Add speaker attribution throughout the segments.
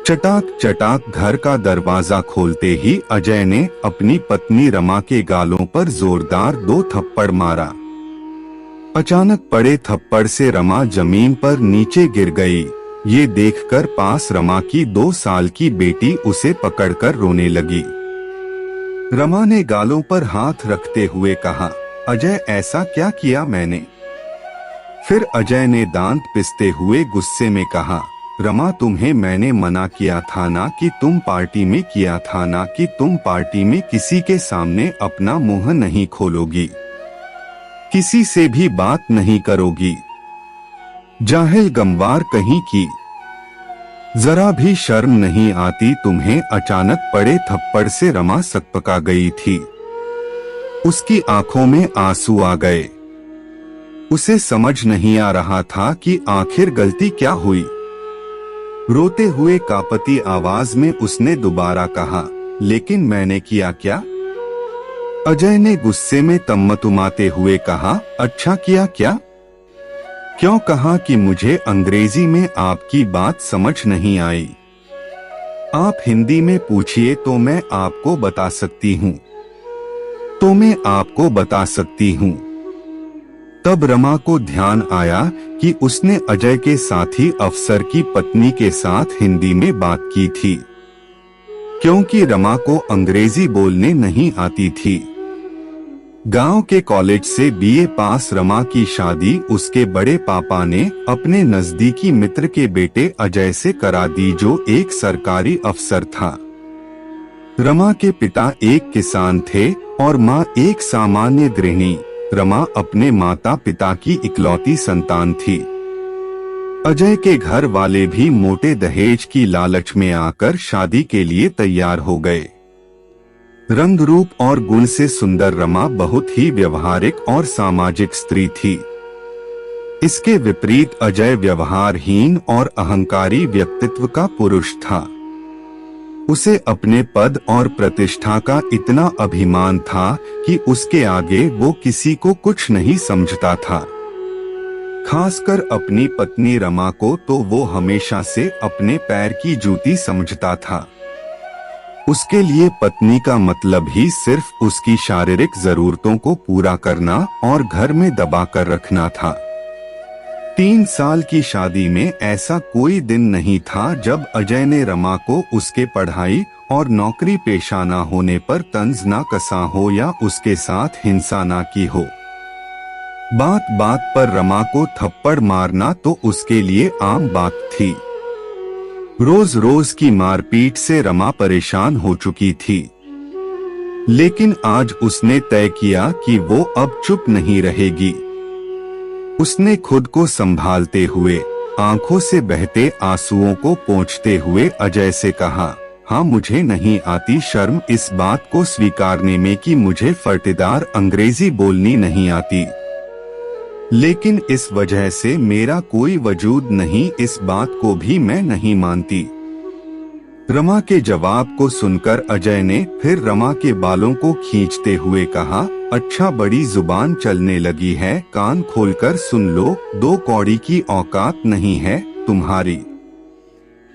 Speaker 1: चटाक चटाक घर का दरवाजा खोलते ही अजय ने अपनी पत्नी रमा के गालों पर जोरदार 2 थप्पड़ मारा। अचानक पड़े थप्पड़ से रमा जमीन पर नीचे गिर गई। ये देखकर पास रमा की 2 साल की बेटी उसे पकड़कर रोने लगी। रमा ने गालों पर हाथ रखते हुए कहा, अजय ऐसा क्या किया मैंने? फिर अजय ने दांत पिसते हुए गुस्से में कहा, रमा तुम्हें मैंने मना किया था ना कि तुम पार्टी में किया था ना कि तुम पार्टी में किसी के सामने अपना मुंह नहीं खोलोगी, किसी से भी बात नहीं करोगी। जाहिल गंवार कहीं की, जरा भी शर्म नहीं आती तुम्हें? अचानक पड़े थप्पड़ से रमा सकपका गई थी। उसकी आंखों में आंसू आ गए। उसे समझ नहीं आ रहा था कि आखिर गलती क्या हुई। रोते हुए कांपती आवाज में उसने दोबारा कहा, लेकिन मैंने किया क्या? अजय ने गुस्से में तम्मतुमाते हुए कहा, अच्छा किया क्या? क्यों कहा कि मुझे अंग्रेजी में आपकी बात समझ नहीं आई? आप हिंदी में पूछिए तो मैं आपको बता सकती हूँ। तो मैं आपको बता सकती हूँ। तब रमा को ध्यान आया कि उसने अजय के साथी अफसर की पत्नी के साथ हिंदी में बात की थी, क्योंकि रमा को अंग्रेजी बोलने नहीं आती थी। गांव के कॉलेज से बीए पास रमा की शादी उसके बड़े पापा ने अपने नजदीकी मित्र के बेटे अजय से करा दी, जो एक सरकारी अफसर था। रमा के पिता एक किसान थे और माँ एक सामान्य गृहिणी। रमा अपने माता पिता की इकलौती संतान थी। अजय के घर वाले भी मोटे दहेज की लालच में आकर शादी के लिए तैयार हो गए। रंग रूप और गुण से सुंदर रमा बहुत ही व्यवहारिक और सामाजिक स्त्री थी। इसके विपरीत अजय व्यवहारहीन और अहंकारी व्यक्तित्व का पुरुष था। उसे अपने पद और प्रतिष्ठा का इतना अभिमान था कि उसके आगे वो किसी को कुछ नहीं समझता था। खासकर अपनी पत्नी रमा को तो वो हमेशा से अपने पैर की जूती समझता था। उसके लिए पत्नी का मतलब ही सिर्फ उसकी शारीरिक जरूरतों को पूरा करना और घर में दबाकर रखना था। 3 साल की शादी में ऐसा कोई दिन नहीं था जब अजय ने रमा को उसके पढ़ाई और नौकरी पेशा न होने पर तंज न कसा हो या उसके साथ हिंसा न की हो। बात बात पर रमा को थप्पड़ मारना तो उसके लिए आम बात थी। रोज रोज की मारपीट से रमा परेशान हो चुकी थी, लेकिन आज उसने तय किया कि वो अब चुप नहीं रहेगी। उसने खुद को संभालते हुए आंखों से बहते आंसुओं को पोंछते हुए अजय से कहा, हाँ मुझे नहीं आती शर्म इस बात को स्वीकारने में कि मुझे फर्टेदार अंग्रेजी बोलनी नहीं आती, लेकिन इस वजह से मेरा कोई वजूद नहीं, इस बात को भी मैं नहीं मानती। रमा के जवाब को सुनकर अजय ने फिर रमा के बालों को खींचते हुए कहा, अच्छा बड़ी जुबान चलने लगी है, कान खोलकर सुन लो, 2 कौड़ी की औकात नहीं है तुम्हारी,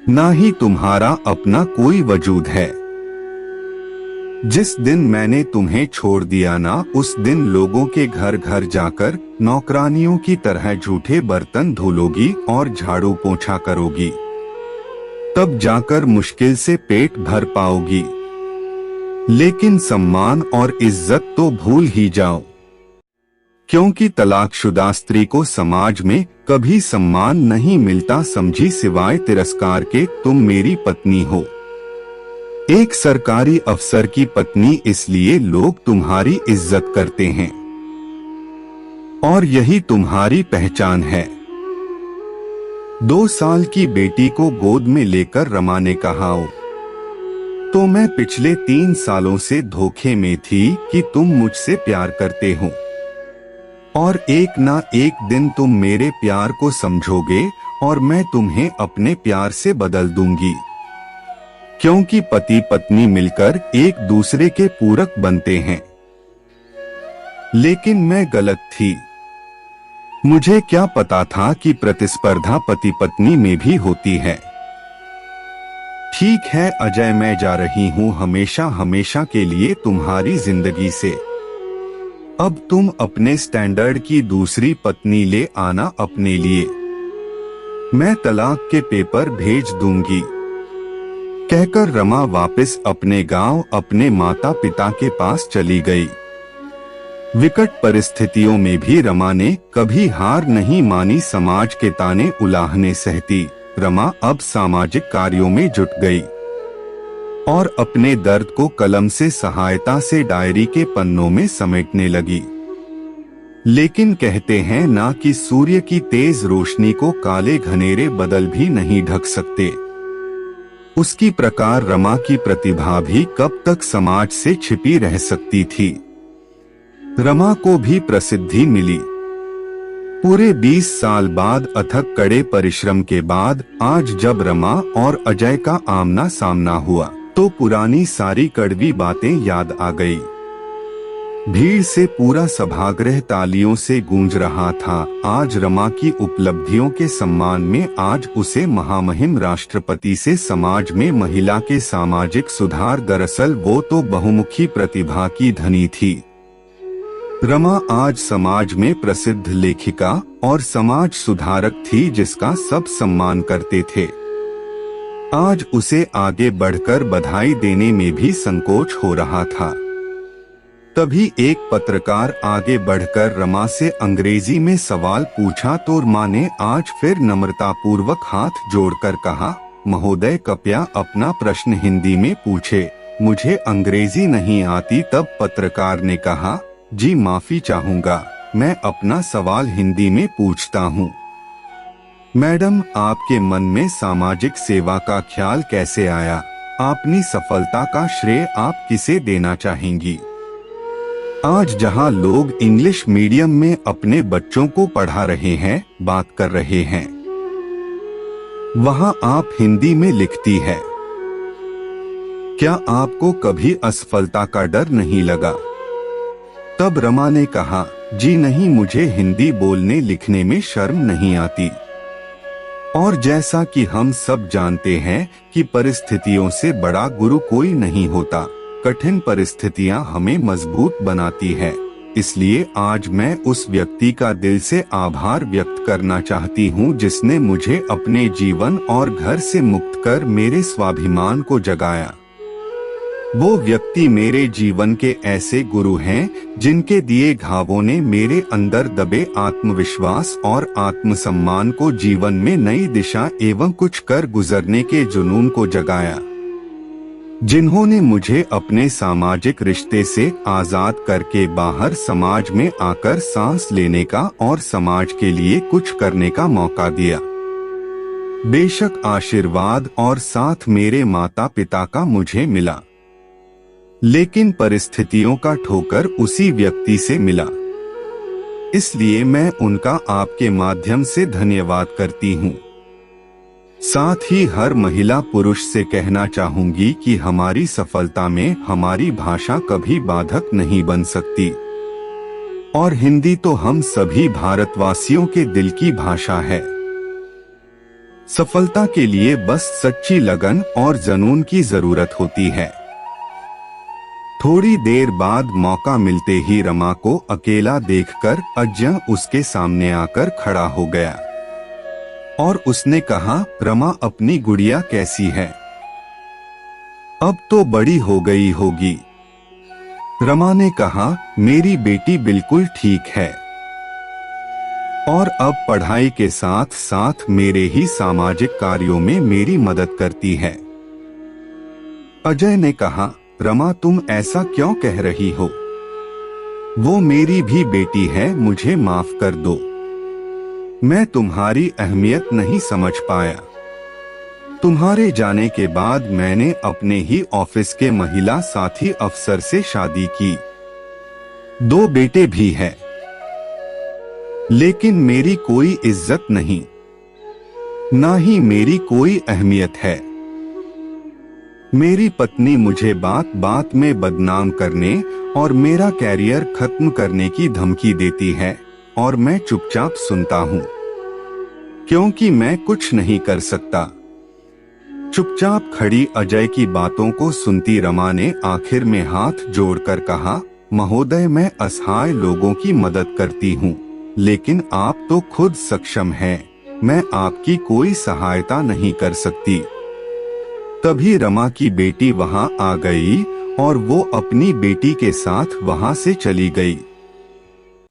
Speaker 1: ना ही तुम्हारा अपना कोई वजूद है। जिस दिन मैंने तुम्हें छोड़ दिया ना, उस दिन लोगों के घर घर जाकर नौकरानियों की तरह झूठे बर्तन धुलोगी और झाड़ू पोंछा करोगी, तब जाकर मुश्किल से पेट भर पाओगी। लेकिन सम्मान और इज्जत तो भूल ही जाओ, क्योंकि तलाकशुदा स्त्री को समाज में कभी सम्मान नहीं मिलता, समझी, सिवाय तिरस्कार के तुम मेरी पत्नी हो। एक सरकारी अफसर की पत्नी, इसलिए लोग तुम्हारी इज्जत करते हैं और यही तुम्हारी पहचान है। 2 साल की बेटी को गोद में लेकर रमा ने कहा, तो मैं पिछले 3 सालों से धोखे में थी कि तुम मुझसे प्यार करते हो और एक ना एक दिन तुम मेरे प्यार को समझोगे और मैं तुम्हें अपने प्यार से बदल दूंगी, क्योंकि पति पत्नी मिलकर एक दूसरे के पूरक बनते हैं। लेकिन मैं गलत थी। मुझे क्या पता था कि प्रतिस्पर्धा पति पत्नी में भी होती है। ठीक है अजय, मैं जा रही हूँ हमेशा हमेशा के लिए तुम्हारी जिंदगी से। अब तुम अपने स्टैंडर्ड की दूसरी पत्नी ले आना अपने लिए। मैं तलाक के पेपर भेज दूंगी। कहकर रमा वापस अपने गांव अपने माता पिता के पास चली गई। विकट परिस्थितियों में भी रमा ने कभी हार नहीं मानी। समाज के ताने उलाहने सहती रमा अब सामाजिक कार्यों में जुट गई और अपने दर्द को कलम से सहायता से डायरी के पन्नों में समेटने लगी। लेकिन कहते हैं ना कि सूर्य की तेज रोशनी को काले घनेरे बदल भी नहीं ढक सकते। उसकी प्रकार रमा की प्रतिभा भी कब तक समाज से छिपी रह सकती थी। रमा को भी प्रसिद्धि मिली। पूरे 20 साल बाद अथक कड़े परिश्रम के बाद आज जब रमा और अजय का आमना सामना हुआ तो पुरानी सारी कड़वी बातें याद आ गई। भीड़ से पूरा सभागृह तालियों से गूंज रहा था। आज रमा की उपलब्धियों के सम्मान में आज उसे महामहिम राष्ट्रपति से समाज में महिला के सामाजिक सुधार। दरअसल वो तो बहुमुखी प्रतिभा की धनी थी। रमा आज समाज में प्रसिद्ध लेखिका और समाज सुधारक थी जिसका सब सम्मान करते थे। आज उसे आगे बढ़कर बधाई देने में भी संकोच हो रहा था। तभी एक पत्रकार आगे बढ़कर रमा से अंग्रेजी में सवाल पूछा तो रमा ने आज फिर नम्रतापूर्वक हाथ जोड़कर कहा, महोदय कृपया अपना प्रश्न हिंदी में पूछे, मुझे अंग्रेजी नहीं आती। तब पत्रकार ने कहा, जी माफी चाहूंगा, मैं अपना सवाल हिंदी में पूछता हूँ। मैडम, आपके मन में सामाजिक सेवा का ख्याल कैसे आया? अपनी सफलता का श्रेय आप किसे देना चाहेंगी? आज जहां लोग इंग्लिश मीडियम में अपने बच्चों को पढ़ा रहे हैं, बात कर रहे हैं, वहां आप हिंदी में लिखती है। क्या आपको कभी असफलता का डर नहीं लगा? तब रमा ने कहा, जी नहीं, मुझे हिंदी बोलने लिखने में शर्म नहीं आती। और जैसा कि हम सब जानते हैं कि परिस्थितियों से बड़ा गुरु कोई नहीं होता। कठिन परिस्थितियां हमें मजबूत बनाती है। इसलिए आज मैं उस व्यक्ति का दिल से आभार व्यक्त करना चाहती हूं जिसने मुझे अपने जीवन और घर से मुक्त कर मेरे स्वाभिमान को जगाया। वो व्यक्ति मेरे जीवन के ऐसे गुरु हैं जिनके दिए घावों ने मेरे अंदर दबे आत्मविश्वास और आत्मसम्मान को जीवन में नई दिशा एवं कुछ कर गुजरने के जुनून को जगाया। जिन्होंने मुझे अपने सामाजिक रिश्ते से आजाद करके बाहर समाज में आकर सांस लेने का और समाज के लिए कुछ करने का मौका दिया। बेशक आशीर्वाद और साथ मेरे माता पिता का मुझे मिला, लेकिन परिस्थितियों का ठोकर उसी व्यक्ति से मिला। इसलिए मैं उनका आपके माध्यम से धन्यवाद करती हूँ। साथ ही हर महिला पुरुष से कहना चाहूंगी कि हमारी सफलता में हमारी भाषा कभी बाधक नहीं बन सकती। और हिंदी तो हम सभी भारतवासियों के दिल की भाषा है। सफलता के लिए बस सच्ची लगन और जुनून की जरूरत होती है। थोड़ी देर बाद मौका मिलते ही रमा को अकेला देखकर अजय उसके सामने आकर खड़ा हो गया और उसने कहा, रमा अपनी गुड़िया कैसी है? अब तो बड़ी हो गई होगी। रमा ने कहा, मेरी बेटी बिल्कुल ठीक है और अब पढ़ाई के साथ साथ मेरे ही सामाजिक कार्यों में मेरी मदद करती है। अजय ने कहा, रमा तुम ऐसा क्यों कह रही हो? वो मेरी भी बेटी है, मुझे माफ कर दो। मैं तुम्हारी अहमियत नहीं समझ पाया। तुम्हारे जाने के बाद मैंने अपने ही ऑफिस के महिला साथी अफसर से शादी की। 2 बेटे भी हैं, लेकिन मेरी कोई इज्जत नहीं, ना ही मेरी कोई अहमियत है। मेरी पत्नी मुझे बात बात में बदनाम करने और मेरा कैरियर खत्म करने की धमकी देती है और मैं चुपचाप सुनता हूँ, क्योंकि मैं कुछ नहीं कर सकता। चुपचाप खड़ी अजय की बातों को सुनती रमा ने आखिर में हाथ जोड़कर कहा, महोदय मैं असहाय लोगों की मदद करती हूँ, लेकिन आप तो खुद सक्षम हैं, मैं आपकी कोई सहायता नहीं कर सकती। तभी रमा की बेटी वहां आ गई और वो अपनी बेटी के साथ वहां से चली गई।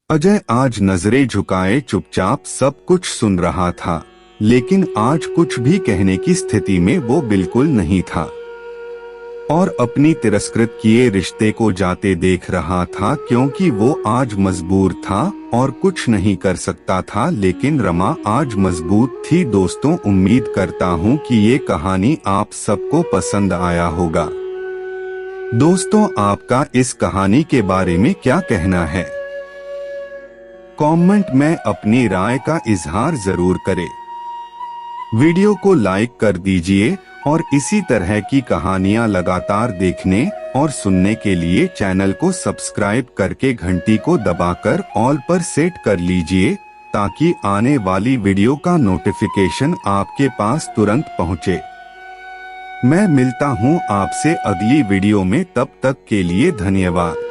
Speaker 1: अजय आज नजरें झुकाए चुपचाप सब कुछ सुन रहा था, लेकिन आज कुछ भी कहने की स्थिति में वो बिल्कुल नहीं था और अपनी तिरस्कृत किए रिश्ते को जाते देख रहा था, क्योंकि वो आज मजबूर था और कुछ नहीं कर सकता था। लेकिन रमा आज मजबूत थी। दोस्तों, उम्मीद करता हूँ कि ये कहानी आप सबको पसंद आया होगा। दोस्तों, आपका इस कहानी के बारे में क्या कहना है? कमेंट में अपनी राय का इजहार जरूर करें। वीडियो को लाइक कर दीजिए और इसी तरह की कहानियां लगातार देखने और सुनने के लिए चैनल को सब्सक्राइब करके घंटी को दबाकर ऑल पर सेट कर लीजिए, ताकि आने वाली वीडियो का नोटिफिकेशन आपके पास तुरंत पहुंचे। मैं मिलता हूं आपसे अगली वीडियो में, तब तक के लिए धन्यवाद।